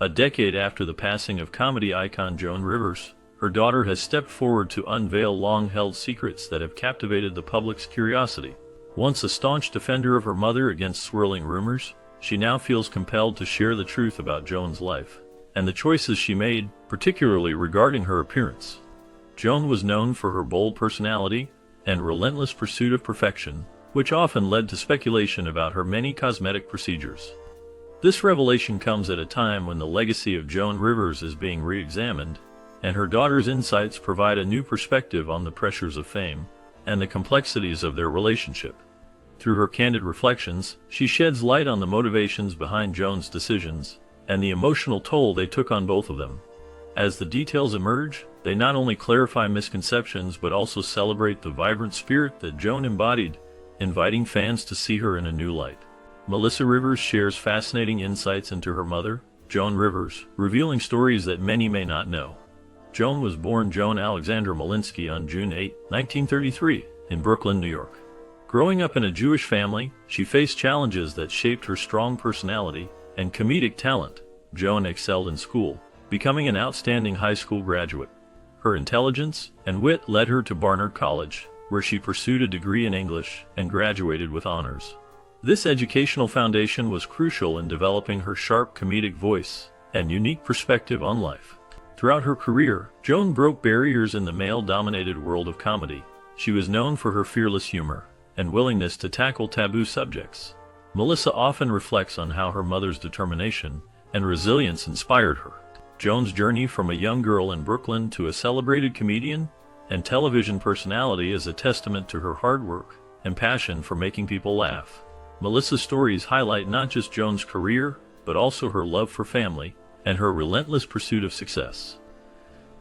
A decade after the passing of comedy icon Joan Rivers, her daughter has stepped forward to unveil long-held secrets that have captivated the public's curiosity. Once a staunch defender of her mother against swirling rumors, she now feels compelled to share the truth about Joan's life and the choices she made, particularly regarding her appearance. Joan was known for her bold personality and relentless pursuit of perfection, which often led to speculation about her many cosmetic procedures. This revelation comes at a time when the legacy of Joan Rivers is being re-examined, and her daughter's insights provide a new perspective on the pressures of fame and the complexities of their relationship. Through her candid reflections, she sheds light on the motivations behind Joan's decisions and the emotional toll they took on both of them. As the details emerge, they not only clarify misconceptions but also celebrate the vibrant spirit that Joan embodied, inviting fans to see her in a new light. Melissa Rivers shares fascinating insights into her mother, Joan Rivers, revealing stories that many may not know. Joan was born Joan Alexandra Malinsky on June 8, 1933, in Brooklyn, New York. Growing up in a Jewish family, she faced challenges that shaped her strong personality and comedic talent. Joan excelled in school, becoming an outstanding high school graduate. Her intelligence and wit led her to Barnard College, where she pursued a degree in English and graduated with honors. This educational foundation was crucial in developing her sharp comedic voice and unique perspective on life. Throughout her career, Joan broke barriers in the male-dominated world of comedy. She was known for her fearless humor and willingness to tackle taboo subjects. Melissa often reflects on how her mother's determination and resilience inspired her. Joan's journey from a young girl in Brooklyn to a celebrated comedian and television personality is a testament to her hard work and passion for making people laugh. Melissa's stories highlight not just Joan's career, but also her love for family and her relentless pursuit of success.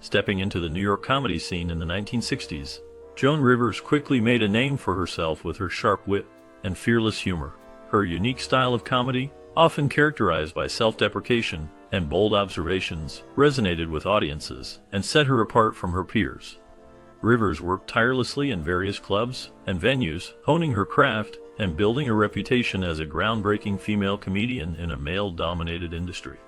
Stepping into the New York comedy scene in the 1960s, Joan Rivers quickly made a name for herself with her sharp wit and fearless humor. Her unique style of comedy, often characterized by self-deprecation and bold observations, resonated with audiences and set her apart from her peers. Rivers worked tirelessly in various clubs and venues, honing her craft and building a reputation as a groundbreaking female comedian in a male-dominated industry.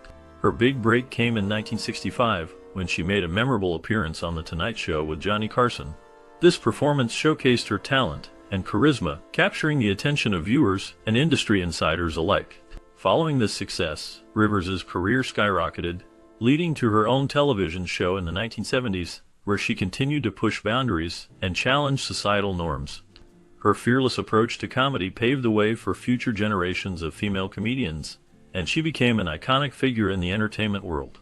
Her big break came in 1965 when she made a memorable appearance on The Tonight Show with Johnny Carson. This performance showcased her talent and charisma, capturing the attention of viewers and industry insiders alike. Following this success, Rivers' career skyrocketed, leading to her own television show in the 1970s, where she continued to push boundaries and challenge societal norms. Her fearless approach to comedy paved the way for future generations of female comedians, and she became an iconic figure in the entertainment world.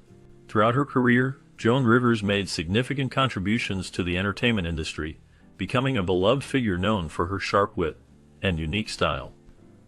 Throughout her career, Joan Rivers made significant contributions to the entertainment industry, becoming a beloved figure known for her sharp wit and unique style.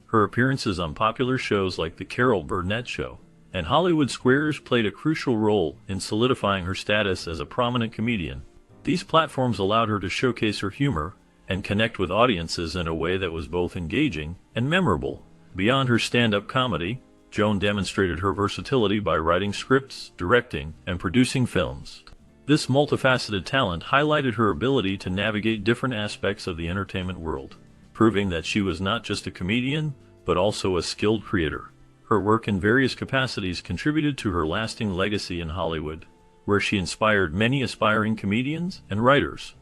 Her appearances on popular shows like The Carol Burnett Show and Hollywood Squares played a crucial role in solidifying her status as a prominent comedian. These platforms allowed her to showcase her humor and connect with audiences in a way that was both engaging and memorable. Beyond her stand-up comedy, Joan demonstrated her versatility by writing scripts, directing, and producing films. This multifaceted talent highlighted her ability to navigate different aspects of the entertainment world, proving that she was not just a comedian, but also a skilled creator. Her work in various capacities contributed to her lasting legacy in Hollywood, where she inspired many aspiring comedians and writers.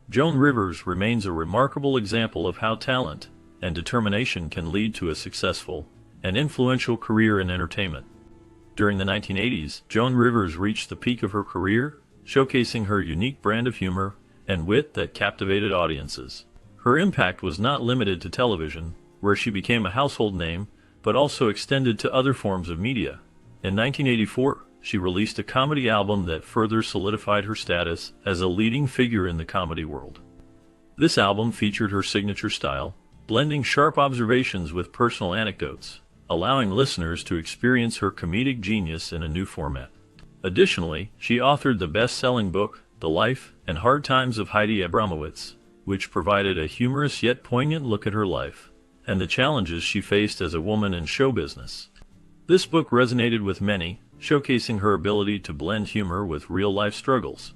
Joan Rivers remains a remarkable example of how talent and determination can lead to a successful and influential career in entertainment. During the 1980s, Joan Rivers reached the peak of her career, showcasing her unique brand of humor and wit that captivated audiences. Her impact was not limited to television, where she became a household name, but also extended to other forms of media. In 1984, she released a comedy album that further solidified her status as a leading figure in the comedy world. This album featured her signature style, blending sharp observations with personal anecdotes, allowing listeners to experience her comedic genius in a new format. Additionally, she authored the best-selling book, The Life and Hard Times of Heidi Abramowitz, which provided a humorous yet poignant look at her life and the challenges she faced as a woman in show business. This book resonated with many, showcasing her ability to blend humor with real-life struggles.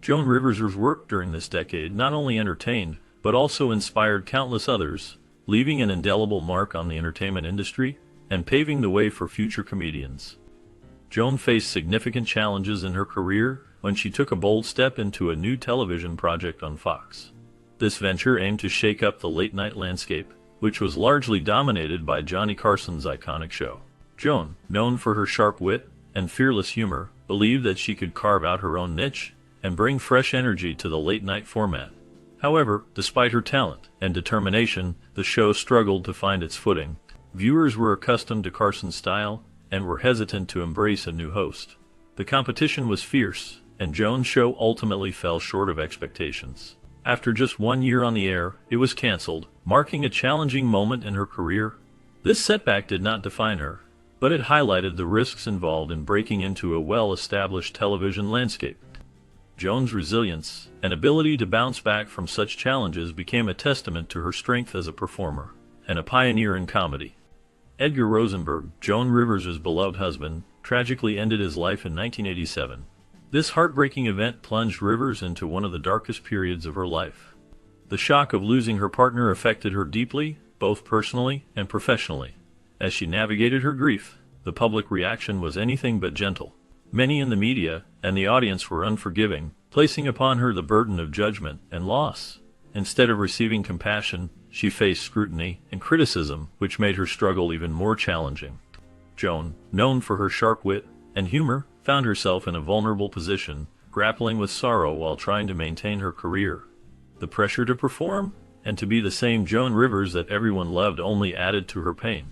Joan Rivers' work during this decade not only entertained, but also inspired countless others, leaving an indelible mark on the entertainment industry and paving the way for future comedians. Joan faced significant challenges in her career when she took a bold step into a new television project on Fox. This venture aimed to shake up the late-night landscape, which was largely dominated by Johnny Carson's iconic show. Joan, known for her sharp wit and fearless humor, believed that she could carve out her own niche and bring fresh energy to the late-night format. However, despite her talent and determination, the show struggled to find its footing. Viewers were accustomed to Carson's style and were hesitant to embrace a new host. The competition was fierce, and Joan's show ultimately fell short of expectations. After just 1 year on the air, it was canceled, marking a challenging moment in her career. This setback did not define her, but it highlighted the risks involved in breaking into a well-established television landscape. Joan's resilience and ability to bounce back from such challenges became a testament to her strength as a performer and a pioneer in comedy. Edgar Rosenberg, Joan Rivers' beloved husband, tragically ended his life in 1987. This heartbreaking event plunged Rivers into one of the darkest periods of her life. The shock of losing her partner affected her deeply, both personally and professionally. As she navigated her grief, the public reaction was anything but gentle. Many in the media and the audience were unforgiving, placing upon her the burden of judgment and loss. Instead of receiving compassion, she faced scrutiny and criticism, which made her struggle even more challenging. Joan, known for her sharp wit and humor, found herself in a vulnerable position, grappling with sorrow while trying to maintain her career. The pressure to perform and to be the same Joan Rivers that everyone loved only added to her pain.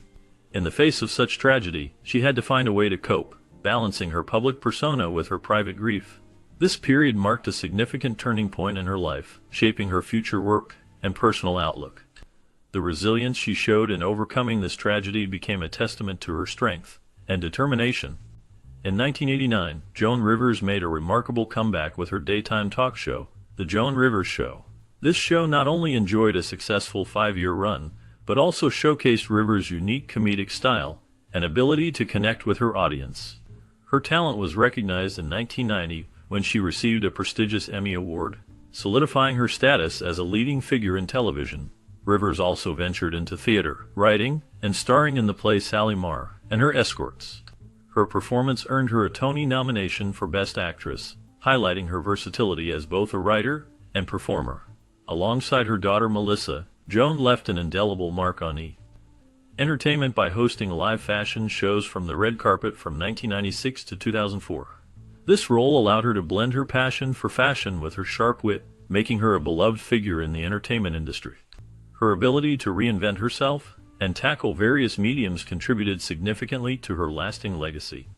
In the face of such tragedy, she had to find a way to cope, balancing her public persona with her private grief. This period marked a significant turning point in her life, shaping her future work and personal outlook. The resilience she showed in overcoming this tragedy became a testament to her strength and determination. In 1989, Joan Rivers made a remarkable comeback with her daytime talk show, The Joan Rivers Show. This show not only enjoyed a successful 5-year run, but also showcased Rivers' unique comedic style and ability to connect with her audience. Her talent was recognized in 1990 when she received a prestigious Emmy Award, solidifying her status as a leading figure in television. Rivers also ventured into theater, writing, and starring in the play Sally Marr and Her Escorts. Her performance earned her a Tony nomination for Best Actress, highlighting her versatility as both a writer and performer. Alongside her daughter Melissa, Joan left an indelible mark on entertainment by hosting live fashion shows from the red carpet from 1996 to 2004. This role allowed her to blend her passion for fashion with her sharp wit, making her a beloved figure in the entertainment industry. Her ability to reinvent herself and tackle various mediums contributed significantly to her lasting legacy.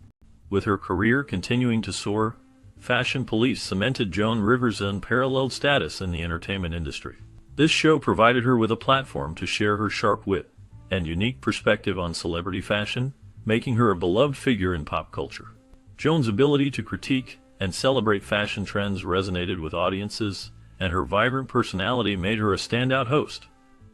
With her career continuing to soar, Fashion Police cemented Joan Rivers' unparalleled status in the entertainment industry. This show provided her with a platform to share her sharp wit and unique perspective on celebrity fashion, making her a beloved figure in pop culture. Joan's ability to critique and celebrate fashion trends resonated with audiences, and her vibrant personality made her a standout host.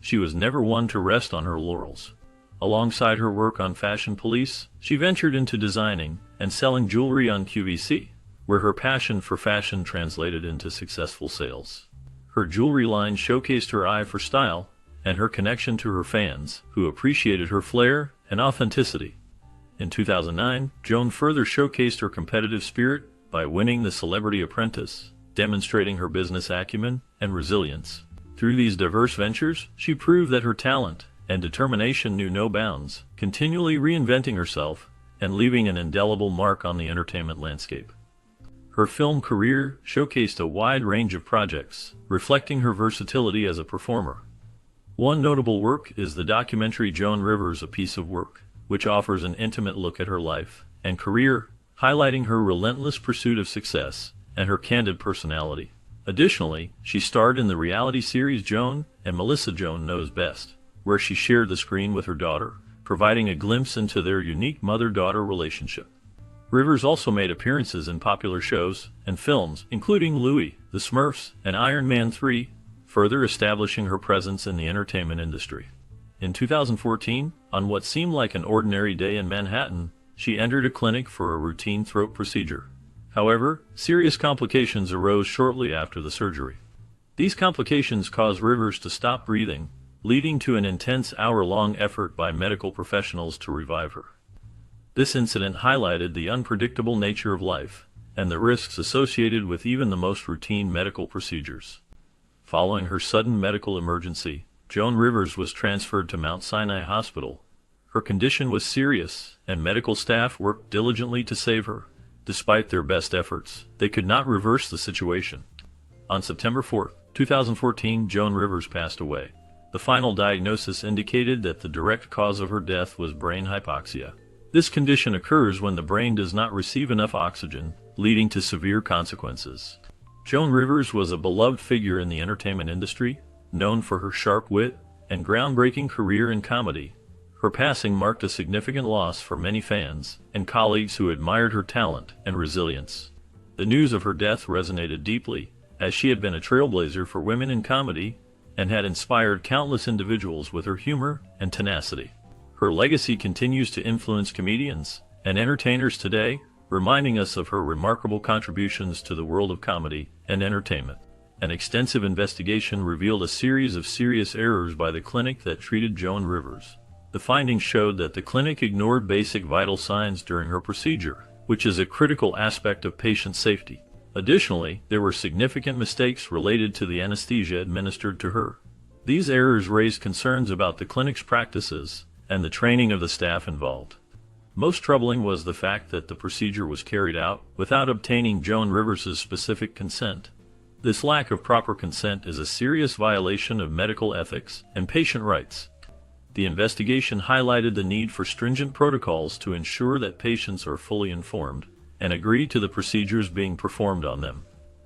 She was never one to rest on her laurels. Alongside her work on Fashion Police, she ventured into designing and selling jewelry on QVC, where her passion for fashion translated into successful sales. Her jewelry line showcased her eye for style and her connection to her fans, who appreciated her flair and authenticity. In 2009, Joan further showcased her competitive spirit by winning The Celebrity Apprentice, demonstrating her business acumen and resilience. Through these diverse ventures, she proved that her talent and determination knew no bounds, continually reinventing herself and leaving an indelible mark on the entertainment landscape. Her film career showcased a wide range of projects, reflecting her versatility as a performer. One notable work is the documentary Joan Rivers: A Piece of Work, which offers an intimate look at her life and career, highlighting her relentless pursuit of success and her candid personality. Additionally, she starred in the reality series Joan and Melissa Joan Knows Best, where she shared the screen with her daughter, providing a glimpse into their unique mother-daughter relationship. Rivers also made appearances in popular shows and films, including Louie, The Smurfs, and Iron Man 3, further establishing her presence in the entertainment industry. In 2014, on what seemed like an ordinary day in Manhattan, she entered a clinic for a routine throat procedure. However, serious complications arose shortly after the surgery. These complications caused Rivers to stop breathing, leading to an intense hour-long effort by medical professionals to revive her. This incident highlighted the unpredictable nature of life and the risks associated with even the most routine medical procedures. Following her sudden medical emergency, Joan Rivers was transferred to Mount Sinai Hospital. Her condition was serious, and medical staff worked diligently to save her. Despite their best efforts, they could not reverse the situation. On September 4, 2014, Joan Rivers passed away. The final diagnosis indicated that the direct cause of her death was brain hypoxia. This condition occurs when the brain does not receive enough oxygen, leading to severe consequences. Joan Rivers was a beloved figure in the entertainment industry, known for her sharp wit and groundbreaking career in comedy. Her passing marked a significant loss for many fans and colleagues who admired her talent and resilience. The news of her death resonated deeply, as she had been a trailblazer for women in comedy and had inspired countless individuals with her humor and tenacity. Her legacy continues to influence comedians and entertainers today, reminding us of her remarkable contributions to the world of comedy and entertainment. An extensive investigation revealed a series of serious errors by the clinic that treated Joan Rivers. The findings showed that the clinic ignored basic vital signs during her procedure, which is a critical aspect of patient safety. Additionally, there were significant mistakes related to the anesthesia administered to her. These errors raised concerns about the clinic's practices and the training of the staff involved. Most troubling was the fact that the procedure was carried out without obtaining Joan Rivers' specific consent. This lack of proper consent is a serious violation of medical ethics and patient rights. The investigation highlighted the need for stringent protocols to ensure that patients are fully informed and agree to the procedures being performed on them.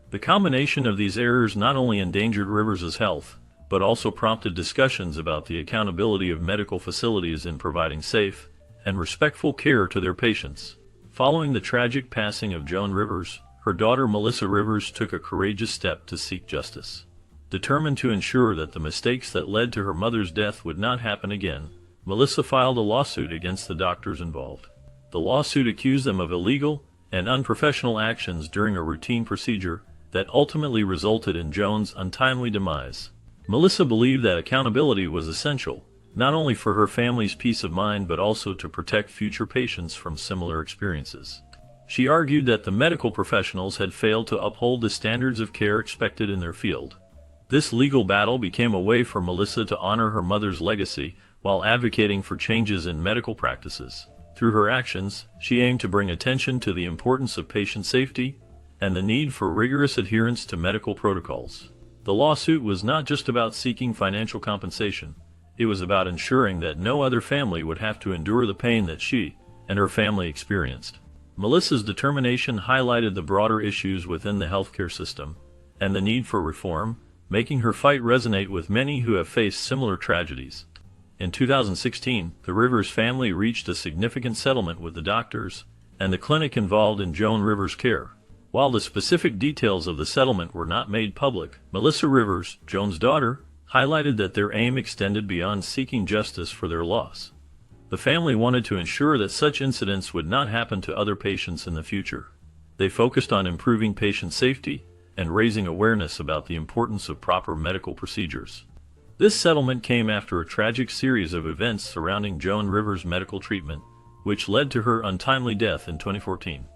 The combination of these errors not only endangered Rivers' health, but also prompted discussions about the accountability of medical facilities in providing safe and respectful care to their patients. Following the tragic passing of Joan Rivers, her daughter Melissa Rivers took a courageous step to seek justice. Determined to ensure that the mistakes that led to her mother's death would not happen again, Melissa filed a lawsuit against the doctors involved. The lawsuit accused them of illegal and unprofessional actions during a routine procedure that ultimately resulted in Joan's untimely demise. Melissa believed that accountability was essential, not only for her family's peace of mind but also to protect future patients from similar experiences. She argued that the medical professionals had failed to uphold the standards of care expected in their field. This legal battle became a way for Melissa to honor her mother's legacy while advocating for changes in medical practices. Through her actions, she aimed to bring attention to the importance of patient safety and the need for rigorous adherence to medical protocols. The lawsuit was not just about seeking financial compensation. It was about ensuring that no other family would have to endure the pain that she and her family experienced. Melissa's determination highlighted the broader issues within the healthcare system and the need for reform, making her fight resonate with many who have faced similar tragedies. In 2016, the Rivers family reached a significant settlement with the doctors and the clinic involved in Joan Rivers' care. While the specific details of the settlement were not made public, Melissa Rivers, Joan's daughter, highlighted that their aim extended beyond seeking justice for their loss. The family wanted to ensure that such incidents would not happen to other patients in the future. They focused on improving patient safety and raising awareness about the importance of proper medical procedures. This settlement came after a tragic series of events surrounding Joan Rivers' medical treatment, which led to her untimely death in 2014.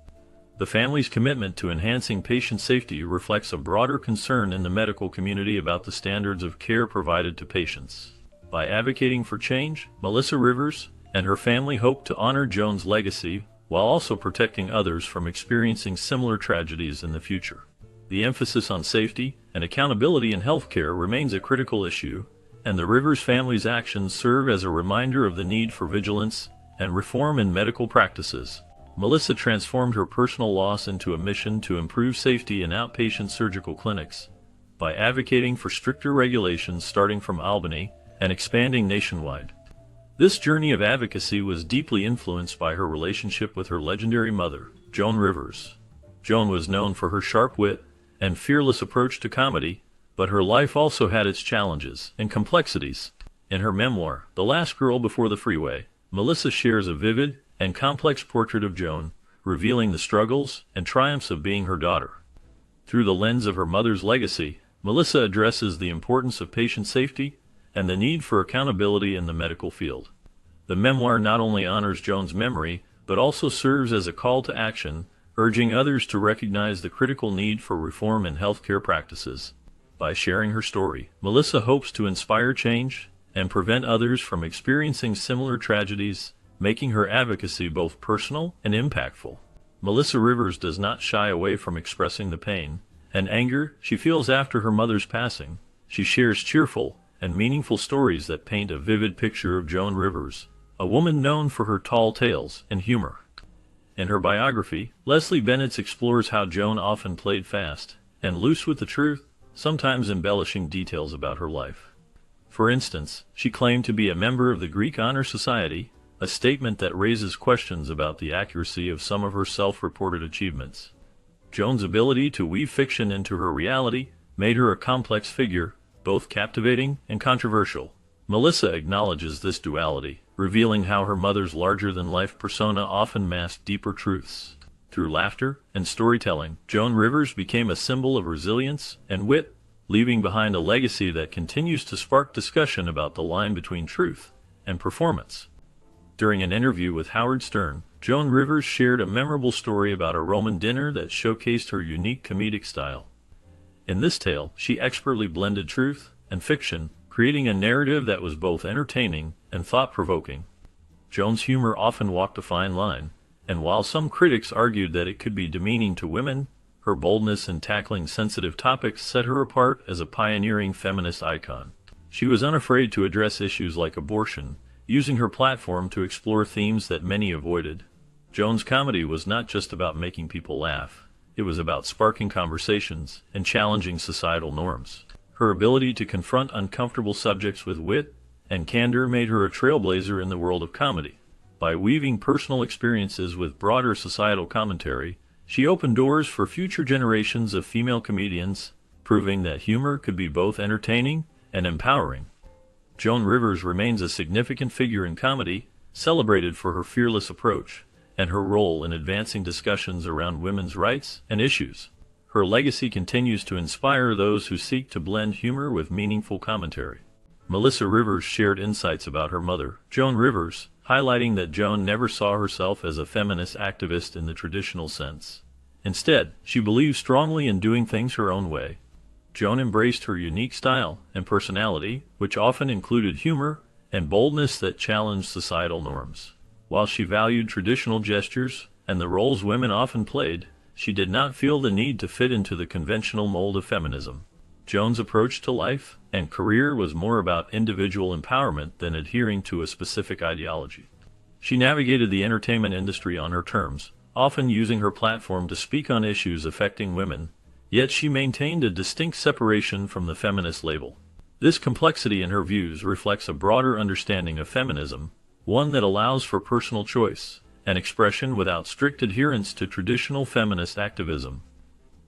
The family's commitment to enhancing patient safety reflects a broader concern in the medical community about the standards of care provided to patients. By advocating for change, Melissa Rivers and her family hope to honor Joan's legacy while also protecting others from experiencing similar tragedies in the future. The emphasis on safety and accountability in healthcare remains a critical issue, and the Rivers family's actions serve as a reminder of the need for vigilance and reform in medical practices. Melissa transformed her personal loss into a mission to improve safety in outpatient surgical clinics by advocating for stricter regulations starting from Albany and expanding nationwide. This journey of advocacy was deeply influenced by her relationship with her legendary mother, Joan Rivers. Joan was known for her sharp wit and fearless approach to comedy, but her life also had its challenges and complexities. In her memoir, The Last Girl Before the Freeway, Melissa shares a vivid and complex portrait of Joan, revealing the struggles and triumphs of being her daughter. Through the lens of her mother's legacy, Melissa addresses the importance of patient safety and the need for accountability in the medical field. The memoir not only honors Joan's memory, but also serves as a call to action, urging others to recognize the critical need for reform in healthcare practices. By sharing her story, Melissa hopes to inspire change and prevent others from experiencing similar tragedies, making her advocacy both personal and impactful. Melissa Rivers does not shy away from expressing the pain and anger she feels after her mother's passing. She shares cheerful and meaningful stories that paint a vivid picture of Joan Rivers, a woman known for her tall tales and humor. In her biography, Leslie Bennett explores how Joan often played fast and loose with the truth, sometimes embellishing details about her life. For instance, she claimed to be a member of the Greek Honor Society, a statement that raises questions about the accuracy of some of her self-reported achievements. Joan's ability to weave fiction into her reality made her a complex figure, both captivating and controversial. Melissa acknowledges this duality, revealing how her mother's larger-than-life persona often masked deeper truths. Through laughter and storytelling, Joan Rivers became a symbol of resilience and wit, leaving behind a legacy that continues to spark discussion about the line between truth and performance. During an interview with Howard Stern, Joan Rivers shared a memorable story about a Roman dinner that showcased her unique comedic style. In this tale, she expertly blended truth and fiction, creating a narrative that was both entertaining and thought-provoking. Joan's humor often walked a fine line, and while some critics argued that it could be demeaning to women, her boldness in tackling sensitive topics set her apart as a pioneering feminist icon. She was unafraid to address issues like abortion, using her platform to explore themes that many avoided. Joan's comedy was not just about making people laugh. It was about sparking conversations and challenging societal norms. Her ability to confront uncomfortable subjects with wit and candor made her a trailblazer in the world of comedy. By weaving personal experiences with broader societal commentary, she opened doors for future generations of female comedians, proving that humor could be both entertaining and empowering. Joan Rivers remains a significant figure in comedy, celebrated for her fearless approach and her role in advancing discussions around women's rights and issues. Her legacy continues to inspire those who seek to blend humor with meaningful commentary. Melissa Rivers shared insights about her mother, Joan Rivers, highlighting that Joan never saw herself as a feminist activist in the traditional sense. Instead, she believed strongly in doing things her own way. Joan embraced her unique style and personality, which often included humor and boldness that challenged societal norms. While she valued traditional gestures and the roles women often played, she did not feel the need to fit into the conventional mold of feminism. Joan's approach to life and career was more about individual empowerment than adhering to a specific ideology. She navigated the entertainment industry on her terms, often using her platform to speak on issues affecting women, yet she maintained a distinct separation from the feminist label. This complexity in her views reflects a broader understanding of feminism, one that allows for personal choice and expression without strict adherence to traditional feminist activism.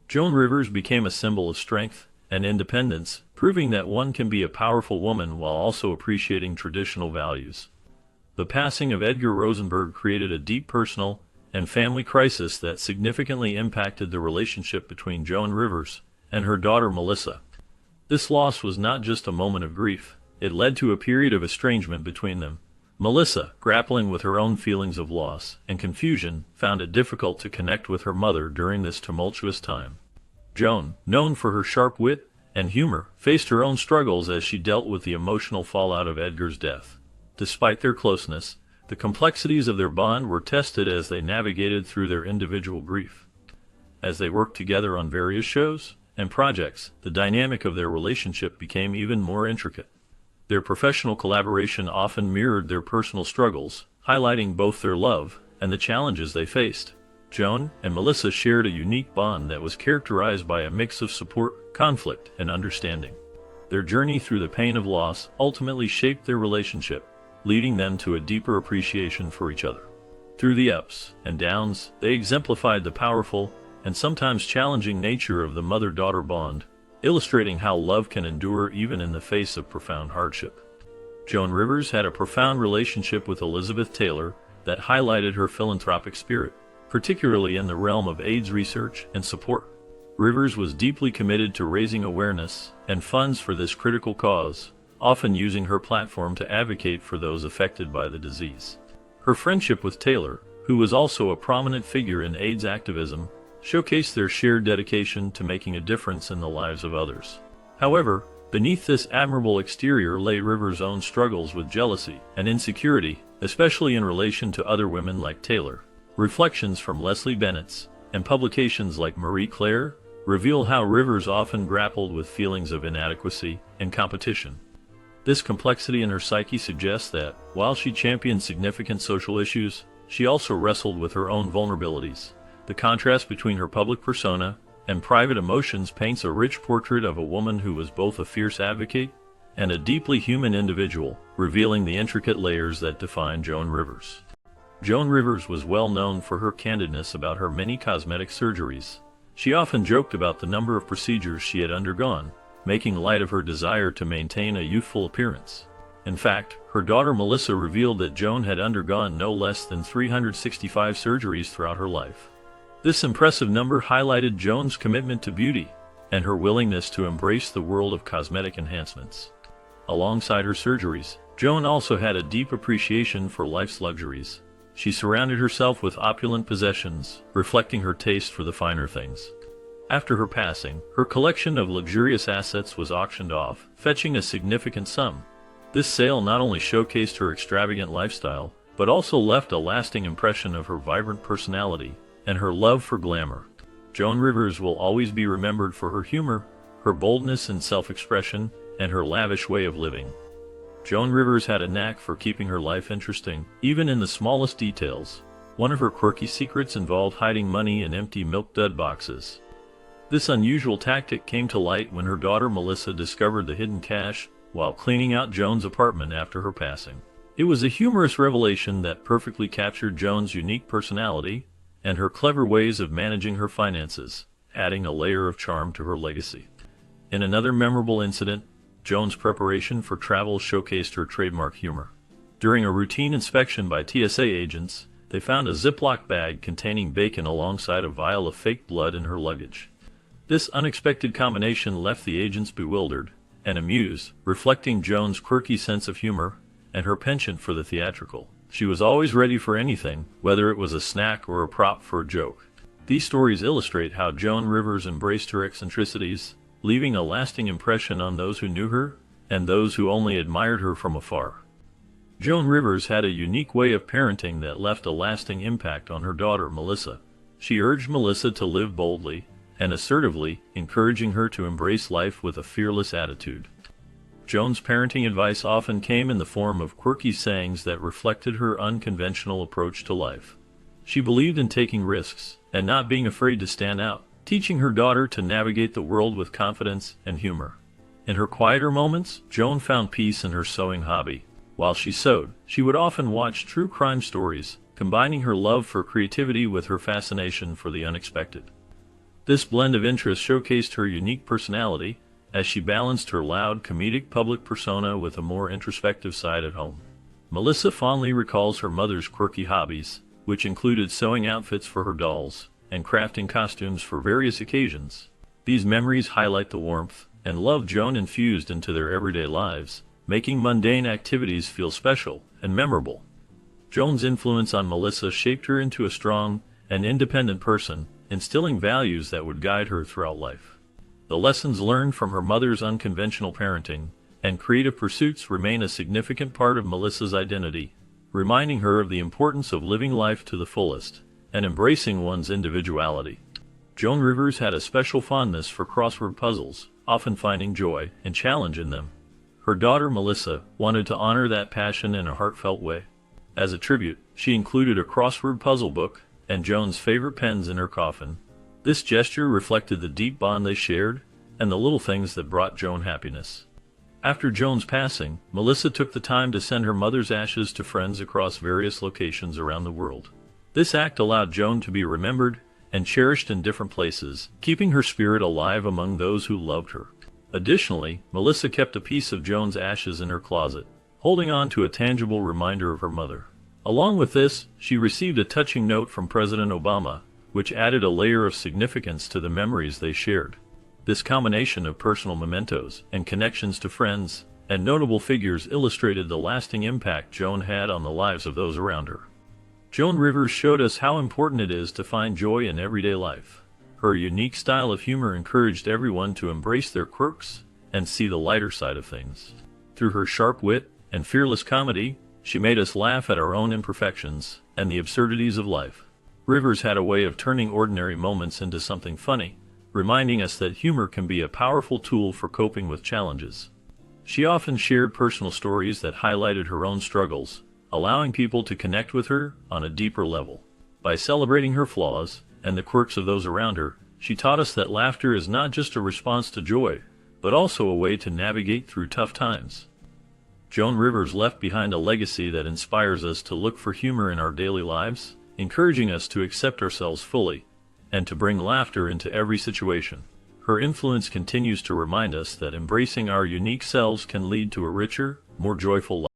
Joan Rivers became a symbol of strength and independence, proving that one can be a powerful woman while also appreciating traditional values. The passing of Edgar Rosenberg created a deep personal and family crisis that significantly impacted the relationship between Joan Rivers and her daughter Melissa. This loss was not just a moment of grief, it led to a period of estrangement between them. Melissa, grappling with her own feelings of loss and confusion, found it difficult to connect with her mother during this tumultuous time. Joan, known for her sharp wit and humor, faced her own struggles as she dealt with the emotional fallout of Edgar's death. Despite their closeness, the complexities of their bond were tested as they navigated through their individual grief. As they worked together on various shows and projects, the dynamic of their relationship became even more intricate. Their professional collaboration often mirrored their personal struggles, highlighting both their love and the challenges they faced. Joan and Melissa shared a unique bond that was characterized by a mix of support, conflict, and understanding. Their journey through the pain of loss ultimately shaped their relationship, leading them to a deeper appreciation for each other. Through the ups and downs, they exemplified the powerful and sometimes challenging nature of the mother-daughter bond, illustrating how love can endure even in the face of profound hardship. Joan Rivers had a profound relationship with Elizabeth Taylor that highlighted her philanthropic spirit, particularly in the realm of AIDS research and support. Rivers was deeply committed to raising awareness and funds for this critical cause, often using her platform to advocate for those affected by the disease. Her friendship with Taylor, who was also a prominent figure in AIDS activism, showcased their shared dedication to making a difference in the lives of others. However, beneath this admirable exterior lay Rivers' own struggles with jealousy and insecurity, especially in relation to other women like Taylor. Reflections from Leslie Bennett's and publications like Marie Claire reveal how Rivers often grappled with feelings of inadequacy and competition. This complexity in her psyche suggests that, while she championed significant social issues, she also wrestled with her own vulnerabilities. The contrast between her public persona and private emotions paints a rich portrait of a woman who was both a fierce advocate and a deeply human individual, revealing the intricate layers that define Joan Rivers. Joan Rivers was well known for her candidness about her many cosmetic surgeries. She often joked about the number of procedures she had undergone, making light of her desire to maintain a youthful appearance. In fact, her daughter Melissa revealed that Joan had undergone no less than 365 surgeries throughout her life. This impressive number highlighted Joan's commitment to beauty and her willingness to embrace the world of cosmetic enhancements. Alongside her surgeries, Joan also had a deep appreciation for life's luxuries. She surrounded herself with opulent possessions, reflecting her taste for the finer things. After her passing, her collection of luxurious assets was auctioned off, fetching a significant sum. This sale not only showcased her extravagant lifestyle, but also left a lasting impression of her vibrant personality and her love for glamour. Joan Rivers will always be remembered for her humor, her boldness and self-expression, and her lavish way of living. Joan Rivers had a knack for keeping her life interesting, even in the smallest details. One of her quirky secrets involved hiding money in empty milk dud boxes. This unusual tactic came to light when her daughter Melissa discovered the hidden cash while cleaning out Joan's apartment after her passing. It was a humorous revelation that perfectly captured Joan's unique personality and her clever ways of managing her finances, adding a layer of charm to her legacy. In another memorable incident, Joan's preparation for travel showcased her trademark humor. During a routine inspection by TSA agents, they found a Ziploc bag containing bacon alongside a vial of fake blood in her luggage. This unexpected combination left the agents bewildered and amused, reflecting Joan's quirky sense of humor and her penchant for the theatrical. She was always ready for anything, whether it was a snack or a prop for a joke. These stories illustrate how Joan Rivers embraced her eccentricities, leaving a lasting impression on those who knew her and those who only admired her from afar. Joan Rivers had a unique way of parenting that left a lasting impact on her daughter Melissa. She urged Melissa to live boldly and assertively, encouraging her to embrace life with a fearless attitude. Joan's parenting advice often came in the form of quirky sayings that reflected her unconventional approach to life. She believed in taking risks and not being afraid to stand out, teaching her daughter to navigate the world with confidence and humor. In her quieter moments, Joan found peace in her sewing hobby. While she sewed, she would often watch true crime stories, combining her love for creativity with her fascination for the unexpected. This blend of interests showcased her unique personality as she balanced her loud, comedic public persona with a more introspective side at home. Melissa fondly recalls her mother's quirky hobbies, which included sewing outfits for her dolls and crafting costumes for various occasions. These memories highlight the warmth and love Joan infused into their everyday lives, making mundane activities feel special and memorable. Joan's influence on Melissa shaped her into a strong and independent person, instilling values that would guide her throughout life. The lessons learned from her mother's unconventional parenting and creative pursuits remain a significant part of Melissa's identity, reminding her of the importance of living life to the fullest and embracing one's individuality. Joan Rivers had a special fondness for crossword puzzles, often finding joy and challenge in them. Her daughter Melissa wanted to honor that passion in a heartfelt way. As a tribute, she included a crossword puzzle book and Joan's favorite pens in her coffin. This gesture reflected the deep bond they shared and the little things that brought Joan happiness. After Joan's passing, Melissa took the time to send her mother's ashes to friends across various locations around the world. This act allowed Joan to be remembered and cherished in different places, keeping her spirit alive among those who loved her. Additionally, Melissa kept a piece of Joan's ashes in her closet, holding on to a tangible reminder of her mother. Along with this, she received a touching note from President Obama, which added a layer of significance to the memories they shared. This combination of personal mementos and connections to friends and notable figures illustrated the lasting impact Joan had on the lives of those around her. Joan Rivers showed us how important it is to find joy in everyday life. Her unique style of humor encouraged everyone to embrace their quirks and see the lighter side of things. Through her sharp wit and fearless comedy, she made us laugh at our own imperfections and the absurdities of life. Rivers had a way of turning ordinary moments into something funny, reminding us that humor can be a powerful tool for coping with challenges. She often shared personal stories that highlighted her own struggles, allowing people to connect with her on a deeper level. By celebrating her flaws and the quirks of those around her, she taught us that laughter is not just a response to joy, but also a way to navigate through tough times. Joan Rivers left behind a legacy that inspires us to look for humor in our daily lives, encouraging us to accept ourselves fully and to bring laughter into every situation. Her influence continues to remind us that embracing our unique selves can lead to a richer, more joyful life.